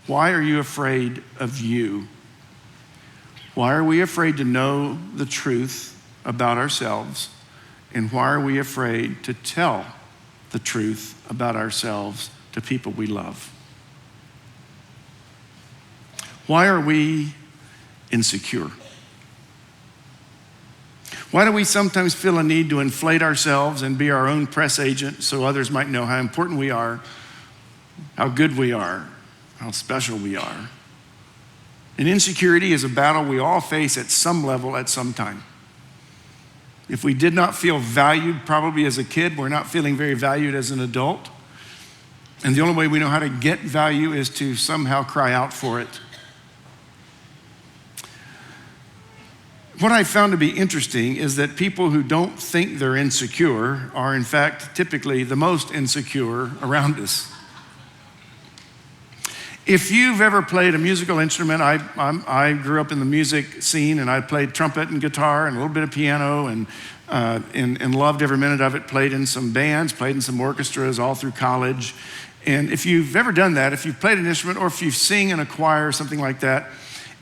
Why are you afraid of you? Why are we afraid to know the truth about ourselves? And why are we afraid to tell the truth about ourselves to people we love? Why are we insecure? Why do we sometimes feel a need to inflate ourselves and be our own press agent so others might know how important we are, how good we are, how special we are? And insecurity is a battle we all face at some level at some time. If we did not feel valued probably as a kid, we're not feeling very valued as an adult. And the only way we know how to get value is to somehow cry out for it. What I found to be interesting is that people who don't think they're insecure are in fact typically the most insecure around us. If you've ever played a musical instrument, I grew up in the music scene and I played trumpet and guitar and a little bit of piano and loved every minute of it, played in some bands, played in some orchestras all through college. And if you've ever done that, if you've played an instrument or if you sing in a choir or something like that,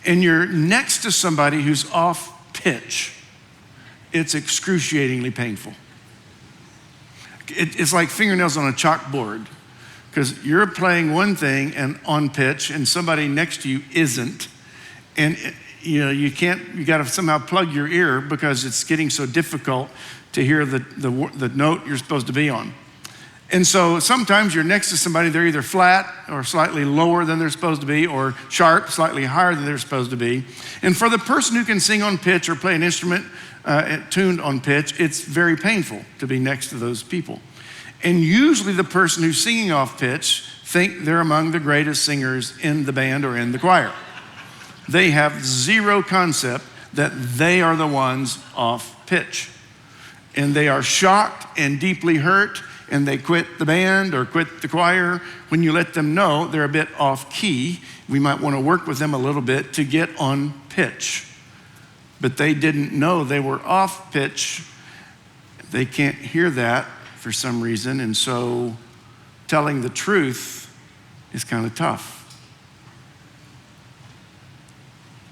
and you're next to somebody who's off pitch, it's excruciatingly painful. It's like fingernails on a chalkboard, because you're playing one thing and on pitch and somebody next to you isn't. And you got to somehow plug your ear because it's getting so difficult to hear the note you're supposed to be on. And so sometimes you're next to somebody, they're either flat or slightly lower than they're supposed to be, or sharp, slightly higher than they're supposed to be. And for the person who can sing on pitch or play an instrument tuned on pitch, it's very painful to be next to those people. And usually the person who's singing off pitch think they're among the greatest singers in the band or in the choir. They have zero concept that they are the ones off pitch. And they are shocked and deeply hurt, and they quit the band or quit the choir when you let them know they're a bit off key. We might want to work with them a little bit to get on pitch. But they didn't know they were off pitch. They can't hear that for some reason, and so telling the truth is kind of tough.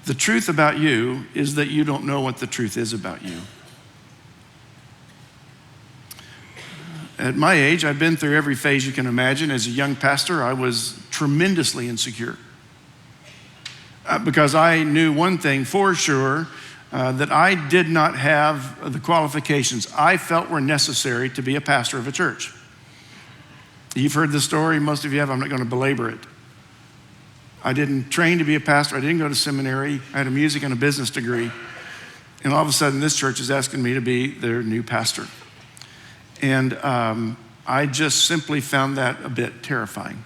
The truth about you is that you don't know what the truth is about you. At my age, I've been through every phase you can imagine. As a young pastor, I was tremendously insecure because I knew one thing for sure, that I did not have the qualifications I felt were necessary to be a pastor of a church. You've heard the story, most of you have, I'm not going to belabor it. I didn't train to be a pastor, I didn't go to seminary, I had a music and a business degree, and all of a sudden this church is asking me to be their new pastor. And I just simply found that a bit terrifying.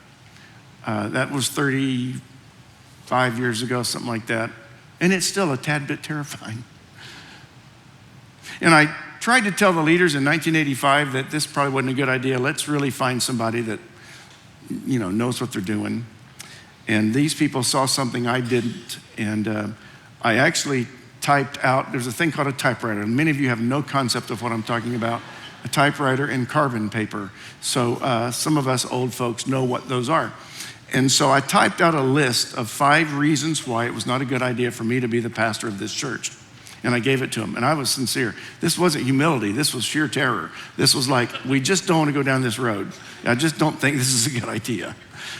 That was 35 years ago, something like that. And it's still a tad bit terrifying. And I tried to tell the leaders in 1985 that this probably wasn't a good idea. Let's really find somebody that, knows what they're doing. And these people saw something I didn't. And I actually typed out, there's a thing called a typewriter. And many of you have no concept of what I'm talking about. A typewriter and carbon paper. So some of us old folks know what those are. And so I typed out a list of 5 reasons why it was not a good idea for me to be the pastor of this church. And I gave it to him, and I was sincere. This wasn't humility, this was sheer terror. This was like, we just don't want to go down this road. I just don't think this is a good idea.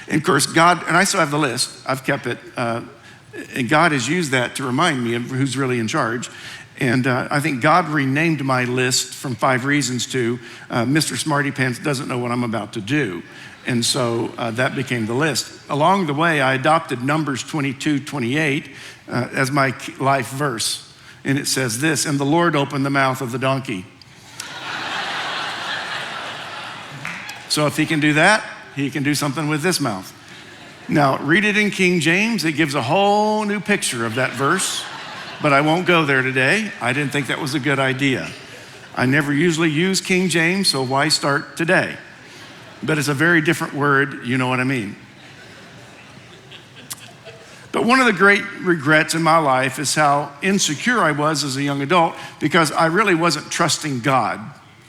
And of course, God, and I still have the list, I've kept it, and God has used that to remind me of who's really in charge. And I think God renamed my list from 5 reasons to Mr. Smarty Pants doesn't know what I'm about to do. And so that became the list. Along the way, I adopted Numbers 22:28 as my life verse. And it says this, and the Lord opened the mouth of the donkey. So if he can do that, he can do something with this mouth. Now, read it in King James. It gives a whole new picture of that verse, but I won't go there today. I didn't think that was a good idea. I never usually use King James, so why start today? But it's a very different word, you know what I mean. But one of the great regrets in my life is how insecure I was as a young adult because I really wasn't trusting God.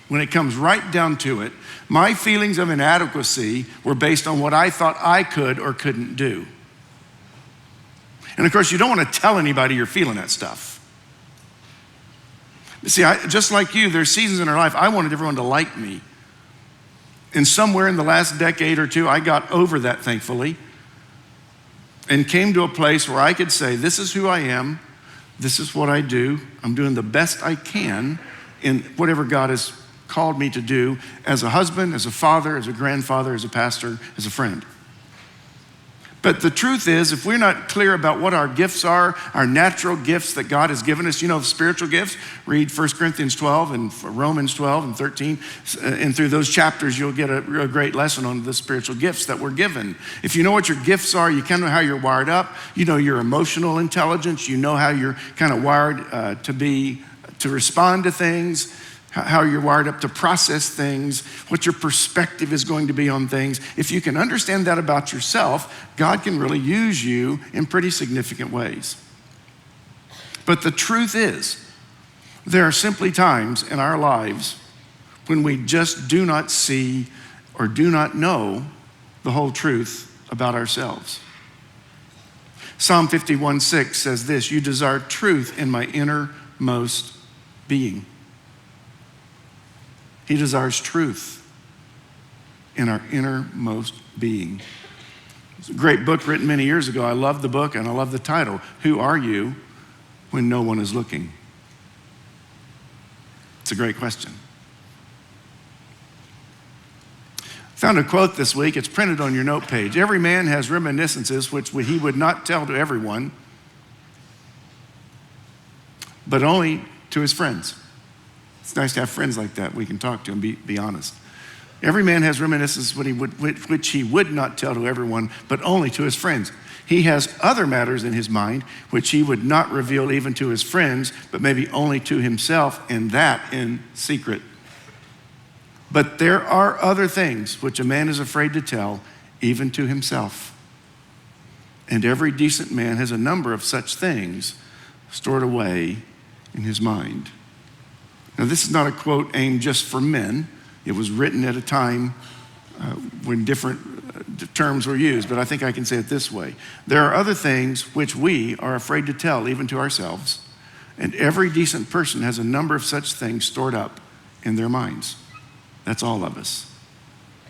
When it comes right down to it, my feelings of inadequacy were based on what I thought I could or couldn't do. And of course, you don't want to tell anybody you're feeling that stuff. See, just like you, there's seasons in our life, I wanted everyone to like me. And somewhere in the last decade or two, I got over that, thankfully, and came to a place where I could say, this is who I am, this is what I do, I'm doing the best I can in whatever God has called me to do as a husband, as a father, as a grandfather, as a pastor, as a friend. But the truth is, if we're not clear about what our gifts are, our natural gifts that God has given us, spiritual gifts, read 1 Corinthians 12 and Romans 12 and 13, and through those chapters, you'll get a great lesson on the spiritual gifts that we're given. If you know what your gifts are, you kind of know how you're wired up, you know your emotional intelligence, you know how you're kind of wired to respond to things, how you're wired up to process things, what your perspective is going to be on things. If you can understand that about yourself, God can really use you in pretty significant ways. But the truth is, there are simply times in our lives when we just do not see or do not know the whole truth about ourselves. Psalm 51:6 says this, "You desire truth in my innermost being." He desires truth in our innermost being. It's a great book written many years ago. I love the book and I love the title. Who are you when no one is looking? It's a great question. Found a quote this week. It's printed on your note page. Every man has reminiscences which he would not tell to everyone, but only to his friends. It's nice to have friends like that we can talk to and be honest. Every man has reminiscences which he would not tell to everyone, but only to his friends. He has other matters in his mind which he would not reveal even to his friends, but maybe only to himself, and that in secret. But there are other things which a man is afraid to tell, even to himself. And every decent man has a number of such things stored away in his mind. Now, this is not a quote aimed just for men. It was written at a time when different terms were used, but I think I can say it this way. There are other things which we are afraid to tell, even to ourselves, and every decent person has a number of such things stored up in their minds. That's all of us.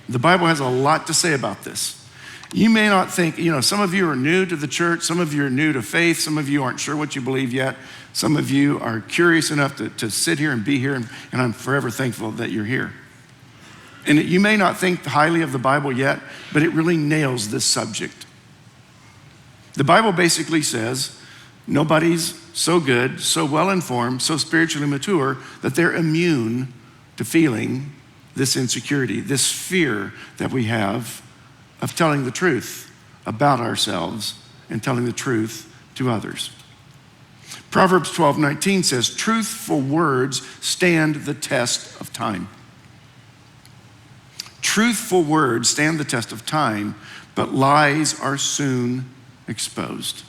The Bible has a lot to say about this. You may not think, some of you are new to the church, some of you are new to faith, some of you aren't sure what you believe yet, some of you are curious enough to sit here and be here, and I'm forever thankful that you're here. And you may not think highly of the Bible yet, but it really nails this subject. The Bible basically says nobody's so good, so well-informed, so spiritually mature that they're immune to feeling this insecurity, this fear that we have of telling the truth about ourselves and telling the truth to others. Proverbs 12:19 says, truthful words stand the test of time. Truthful words stand the test of time, but lies are soon exposed.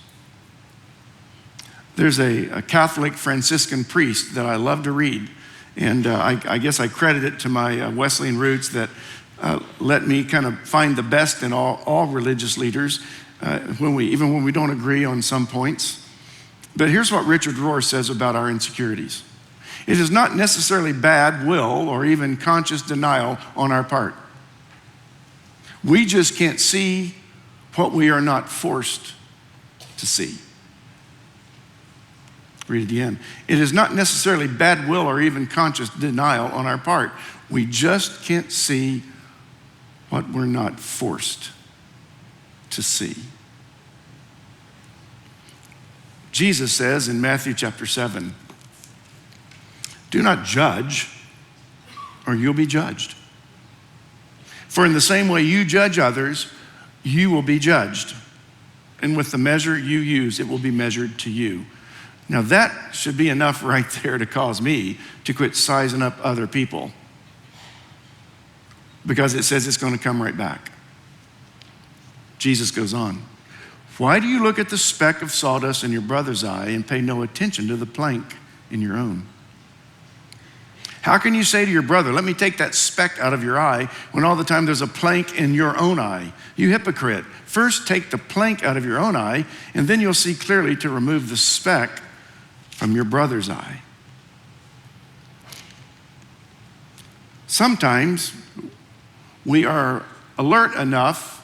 There's a Catholic Franciscan priest that I love to read, and I guess I credit it to my Wesleyan roots that let me kind of find the best in all religious leaders, even when we don't agree on some points. But here's what Richard Rohr says about our insecurities. It is not necessarily bad will or even conscious denial on our part. We just can't see what we are not forced to see. Read it again. It is not necessarily bad will or even conscious denial on our part. We just can't see what we're not forced to see. Jesus says in Matthew chapter 7, do not judge or you'll be judged. For in the same way you judge others, you will be judged. And with the measure you use, it will be measured to you. Now that should be enough right there to cause me to quit sizing up other people, because it says it's going to come right back. Jesus goes on. Why do you look at the speck of sawdust in your brother's eye and pay no attention to the plank in your own? How can you say to your brother, let me take that speck out of your eye, when all the time there's a plank in your own eye? You hypocrite. First take the plank out of your own eye, and then you'll see clearly to remove the speck from your brother's eye. Sometimes we are alert enough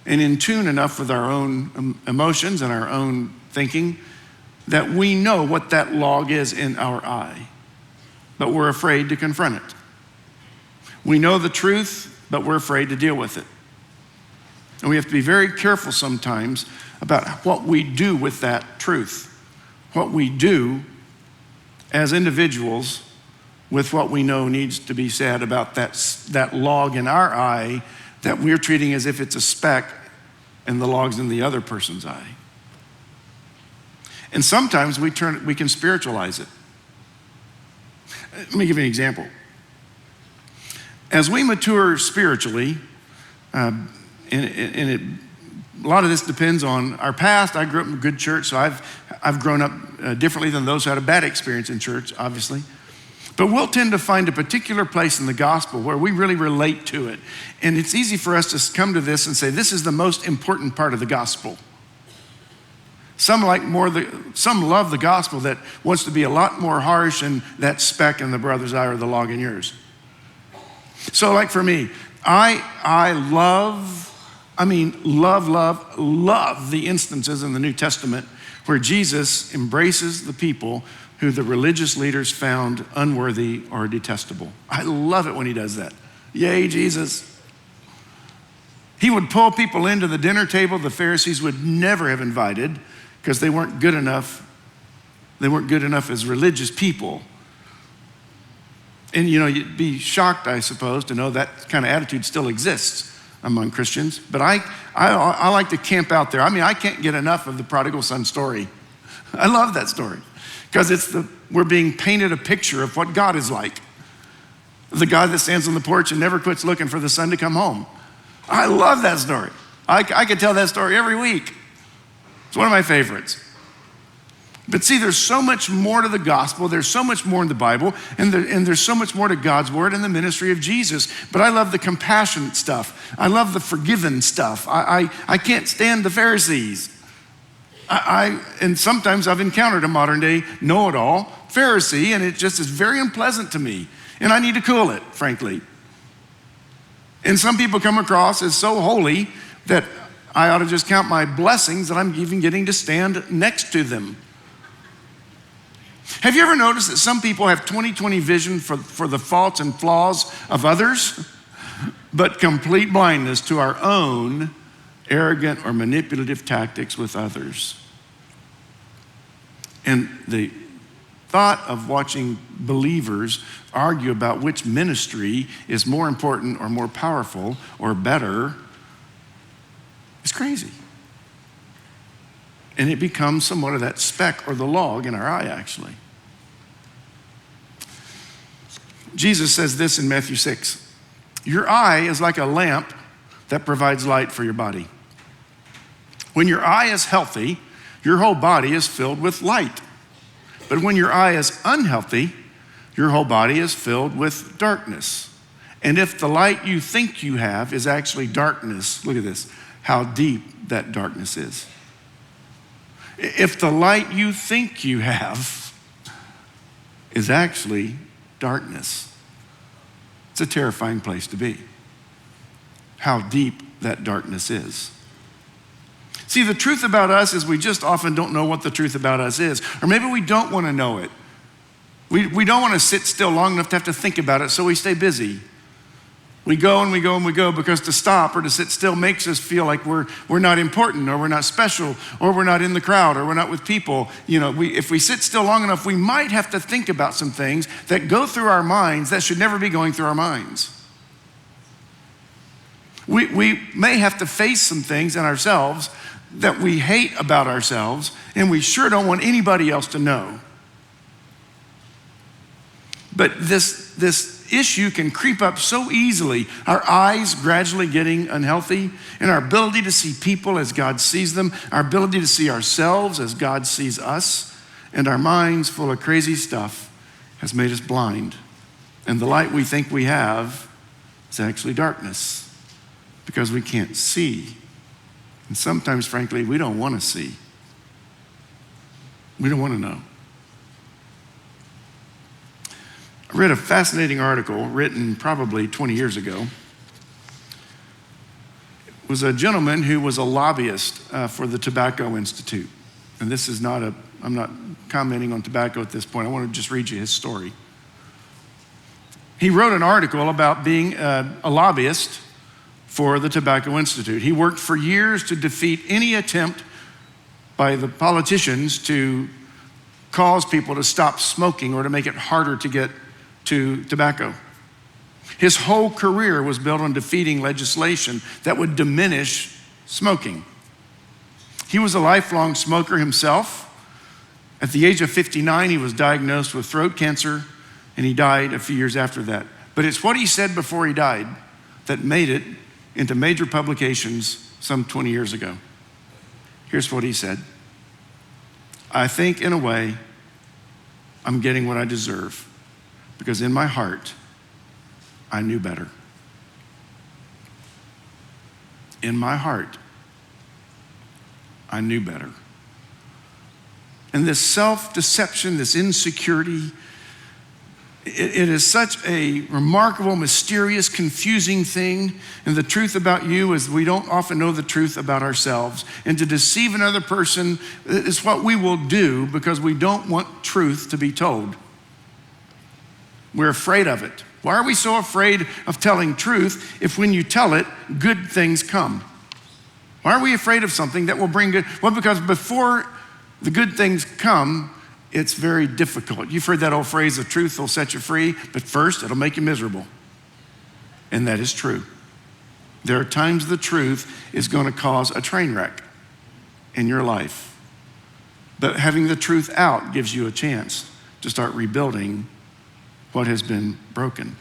and in tune enough with our own emotions and our own thinking that we know what that log is in our eye, but we're afraid to confront it. We know the truth, but we're afraid to deal with it. And we have to be very careful sometimes about what we do with that truth, what we do as individuals with what we know needs to be said about that log in our eye that we're treating as if it's a speck and the log's in the other person's eye. And sometimes we can spiritualize it. Let me give you an example. As we mature spiritually, a lot of this depends on our past. I grew up in a good church, so I've grown up differently than those who had a bad experience in church, obviously. But we'll tend to find a particular place in the gospel where we really relate to it. And it's easy for us to come to this and say, this is the most important part of the gospel. Some love the gospel that wants to be a lot more harsh than that speck in the brother's eye or the log in yours. So like for me, I love the instances in the New Testament where Jesus embraces the people who the religious leaders found unworthy or detestable. I love it when he does that. Yay, Jesus. He would pull people into the dinner table the Pharisees would never have invited because they weren't good enough. They weren't good enough as religious people. And you'd be shocked, I suppose, to know that kind of attitude still exists among Christians. But I like to camp out there. I can't get enough of the prodigal son story. I love that story because we're being painted a picture of what God is like. The God that stands on the porch and never quits looking for the son to come home. I love that story. I could tell that story every week. It's one of my favorites. But see, there's so much more to the gospel. There's so much more in the Bible, and there's so much more to God's word and the ministry of Jesus. But I love the compassionate stuff. I love the forgiven stuff. I can't stand the Pharisees. And sometimes I've encountered a modern day know-it-all Pharisee, and it just is very unpleasant to me. And I need to cool it, frankly. And some people come across as so holy that I ought to just count my blessings that I'm even getting to stand next to them. Have you ever noticed that some people have 20/20 vision for the faults and flaws of others, but complete blindness to our own arrogant or manipulative tactics with others? And the thought of watching believers argue about which ministry is more important or more powerful or better is crazy. And it becomes somewhat of that speck or the log in our eye, actually. Jesus says this in Matthew 6. Your eye is like a lamp that provides light for your body. When your eye is healthy, your whole body is filled with light. But when your eye is unhealthy, your whole body is filled with darkness. And if the light you think you have is actually darkness, look at this, how deep that darkness is. If the light you think you have is actually darkness, it's a terrifying place to be. How deep that darkness is. See, the truth about us is we just often don't know what the truth about us is. Or maybe we don't want to know it. We don't want to sit still long enough to have to think about it, so we stay busy. We go and we go and we go because to stop or to sit still makes us feel like we're not important or we're not special or we're not in the crowd or we're not with people. If we sit still long enough, we might have to think about some things that go through our minds that should never be going through our minds. We may have to face some things in ourselves that we hate about ourselves and we sure don't want anybody else to know. But this issue can creep up so easily, our eyes gradually getting unhealthy, and our ability to see people as God sees them, our ability to see ourselves as God sees us, and our minds full of crazy stuff has made us blind And the light we think we have is actually darkness because we can't see. And sometimes, frankly, we don't want to see. We don't want to know. I read a fascinating article written probably 20 years ago. It was a gentleman who was a lobbyist for the Tobacco Institute. And this is not I'm not commenting on tobacco at this point. I want to just read you his story. He wrote an article about being a lobbyist for the Tobacco Institute. He worked for years to defeat any attempt by the politicians to cause people to stop smoking or to make it harder to get to tobacco. His whole career was built on defeating legislation that would diminish smoking. He was a lifelong smoker himself. At the age of 59, he was diagnosed with throat cancer, and he died a few years after that. But it's what he said before he died that made it into major publications some 20 years ago. Here's what he said. I think, in a way, I'm getting what I deserve, because in my heart, I knew better. In my heart, I knew better. And this self-deception, this insecurity, it is such a remarkable, mysterious, confusing thing. And the truth about you is we don't often know the truth about ourselves. And to deceive another person is what we will do because we don't want truth to be told. We're afraid of it. Why are we so afraid of telling truth if when you tell it, good things come? Why are we afraid of something that will bring good? Well, because before the good things come, it's very difficult. You've heard that old phrase, the truth will set you free, but first it'll make you miserable. And that is true. There are times the truth is going to cause a train wreck in your life. But having the truth out gives you a chance to start rebuilding what has been broken.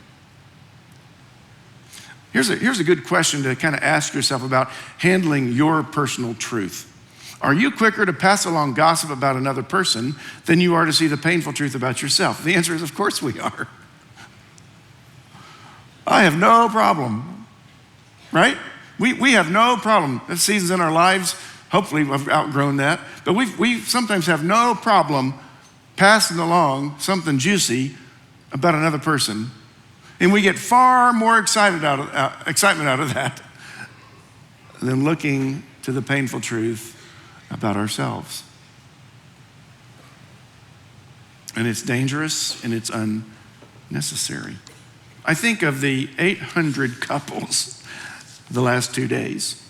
Here's a good question to kind of ask yourself about handling your personal truth. Are you quicker to pass along gossip about another person than you are to see the painful truth about yourself? The answer is, of course we are. I have no problem, right? We have no problem. There's seasons in our lives, hopefully we've outgrown that, but we sometimes have no problem passing along something juicy about another person, and we get far more excitement out of that than looking to the painful truth about ourselves. And it's dangerous and it's unnecessary. I think of the 800 couples the last 2 days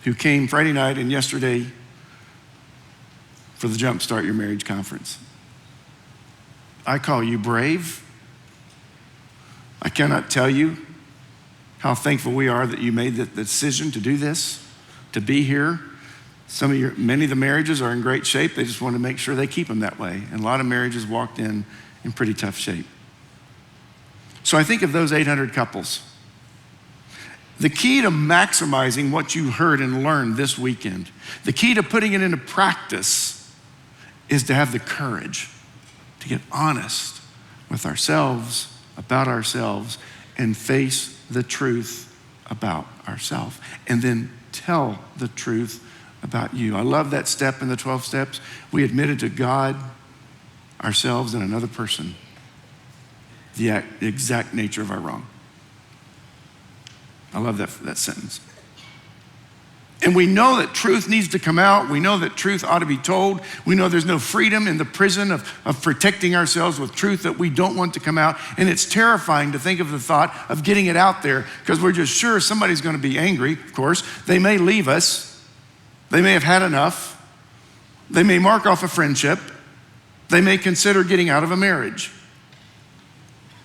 who came Friday night and yesterday for the Jumpstart Your Marriage Conference. I call you brave. I cannot tell you how thankful we are that you made the decision to do this, to be here. Many of the marriages are in great shape. They just want to make sure they keep them that way. And a lot of marriages walked in pretty tough shape. So I think of those 800 couples. The key to maximizing what you heard and learned this weekend, the key to putting it into practice is to have the courage to get honest with ourselves, about ourselves, and face the truth about ourselves. And then tell the truth about you. I love that step in the 12 steps. We admitted to God, ourselves, and another person the exact nature of our wrong. I love that sentence. And we know that truth needs to come out. We know that truth ought to be told. We know there's no freedom in the prison of protecting ourselves with truth that we don't want to come out. And it's terrifying to think of the thought of getting it out there because we're just sure somebody's going to be angry, of course. They may leave us. They may have had enough. They may mark off a friendship. They may consider getting out of a marriage.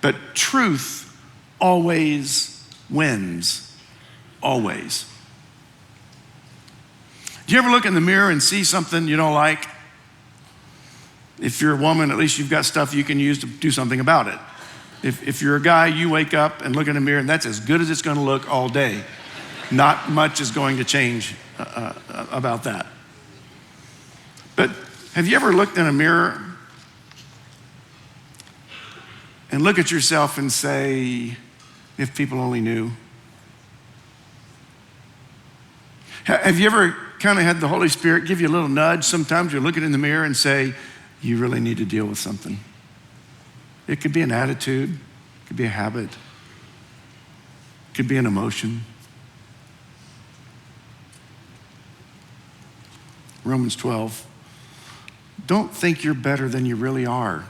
But truth always wins. Always. Do you ever look in the mirror and see something you don't like? If you're a woman, at least you've got stuff you can use to do something about it. If you're a guy, you wake up and look in the mirror and that's as good as it's going to look all day. Not much is going to change about that. But have you ever looked in a mirror and look at yourself and say, if people only knew. Have you ever kind of had the Holy Spirit give you a little nudge? Sometimes you're looking in the mirror and say, you really need to deal with something. It could be an attitude, it could be a habit, it could be an emotion. Romans 12. Don't think you're better than you really are.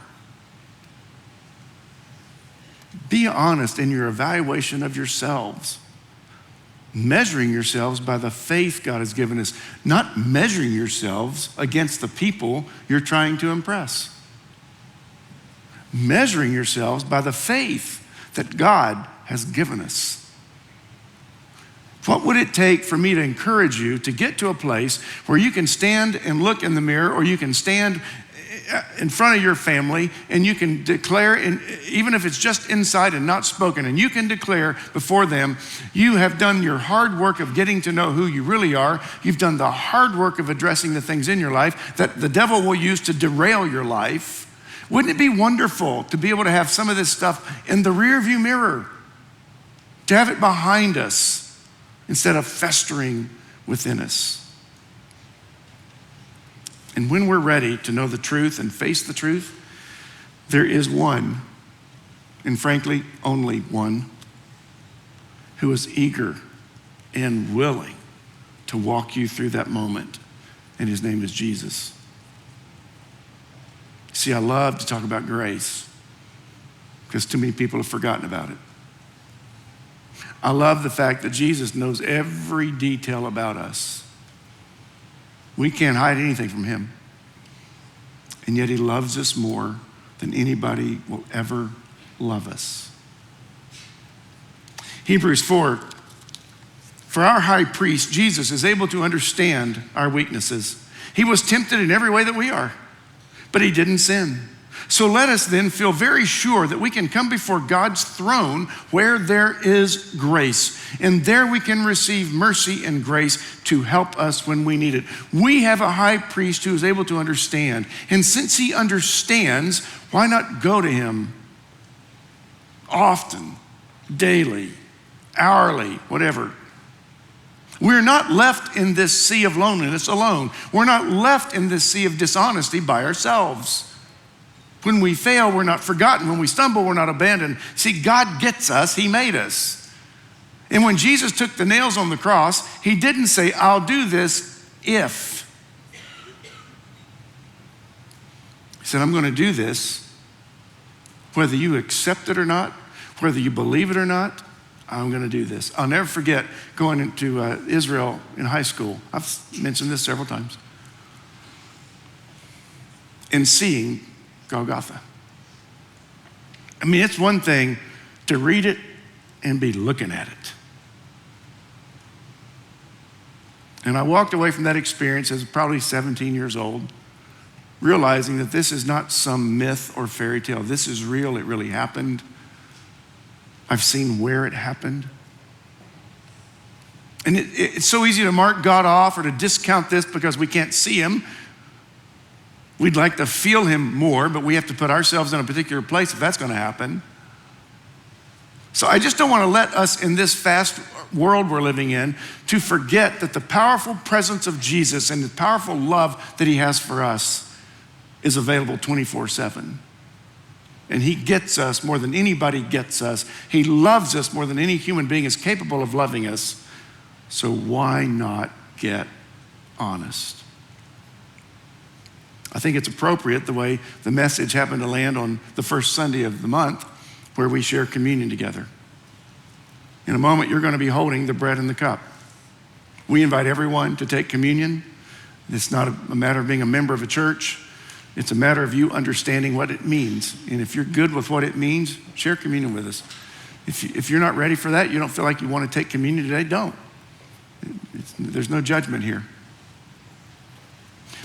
Be honest in your evaluation of yourselves, measuring yourselves by the faith God has given us, not measuring yourselves against the people you're trying to impress. Measuring yourselves by the faith that God has given us. What would it take for me to encourage you to get to a place where you can stand and look in the mirror, or you can stand in front of your family and you can declare, even if it's just inside and not spoken, and you can declare before them, you have done your hard work of getting to know who you really are. You've done the hard work of addressing the things in your life that the devil will use to derail your life. Wouldn't it be wonderful to be able to have some of this stuff in the rearview mirror, to have it behind us instead of festering within us? And when we're ready to know the truth and face the truth, there is one, and frankly, only one, who is eager and willing to walk you through that moment, and his name is Jesus. See, I love to talk about grace because too many people have forgotten about it. I love the fact that Jesus knows every detail about us. We can't hide anything from him. And yet he loves us more than anybody will ever love us. Hebrews 4, for our high priest, Jesus, is able to understand our weaknesses. He was tempted in every way that we are, but he didn't sin. So let us then feel very sure that we can come before God's throne where there is grace. And there we can receive mercy and grace to help us when we need it. We have a high priest who is able to understand. And since he understands, why not go to him often, daily, hourly, whatever. We're not left in this sea of loneliness alone. We're not left in this sea of dishonesty by ourselves. When we fail, we're not forgotten. When we stumble, we're not abandoned. See, God gets us. He made us. And when Jesus took the nails on the cross, he didn't say, I'll do this if. He said, I'm going to do this whether you accept it or not, whether you believe it or not. I'm going to do this. I'll never forget going into Israel in high school. I've mentioned this several times. And seeing Golgotha. I mean, it's one thing to read it and be looking at it. And I walked away from that experience as probably 17 years old, realizing that this is not some myth or fairy tale. This is real. It really happened. I've seen where it happened. And it's so easy to mark God off or to discount this because we can't see him. We'd like to feel him more, but we have to put ourselves in a particular place if that's going to happen. So I just don't want to let us in this fast world we're living in to forget that the powerful presence of Jesus and the powerful love that he has for us is available 24/7. And he gets us more than anybody gets us. He loves us more than any human being is capable of loving us. So why not get honest? I think it's appropriate the way the message happened to land on the first Sunday of the month where we share communion together. In a moment, you're going to be holding the bread and the cup. We invite everyone to take communion. It's not a matter of being a member of a church. It's a matter of you understanding what it means. And if you're good with what it means, share communion with us. If you're not ready for that, you don't feel like you want to take communion today, don't. There's no judgment here.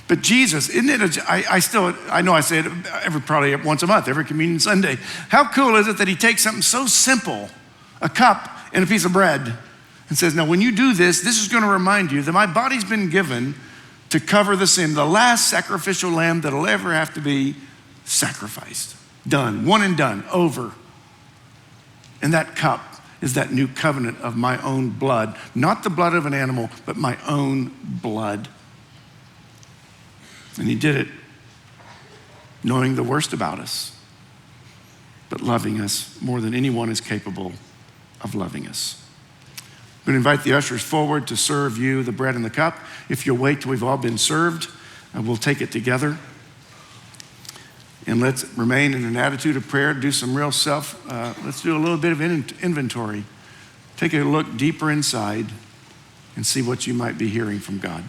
But Jesus, isn't it? I know I say it probably once a month, every communion Sunday. How cool is it that he takes something so simple, a cup and a piece of bread, and says, now when you do this, this is going to remind you that my body's been given to cover the sin, the last sacrificial lamb that'll ever have to be sacrificed. Done. One and done. Over. And that cup is that new covenant of my own blood. Not the blood of an animal, but my own blood. And he did it knowing the worst about us, but loving us more than anyone is capable of loving us. I'm going to invite the ushers forward to serve you the bread and the cup. If you'll wait till we've all been served, we'll take it together. And let's remain in an attitude of prayer, do some real let's do a little bit of inventory. Take a look deeper inside and see what you might be hearing from God.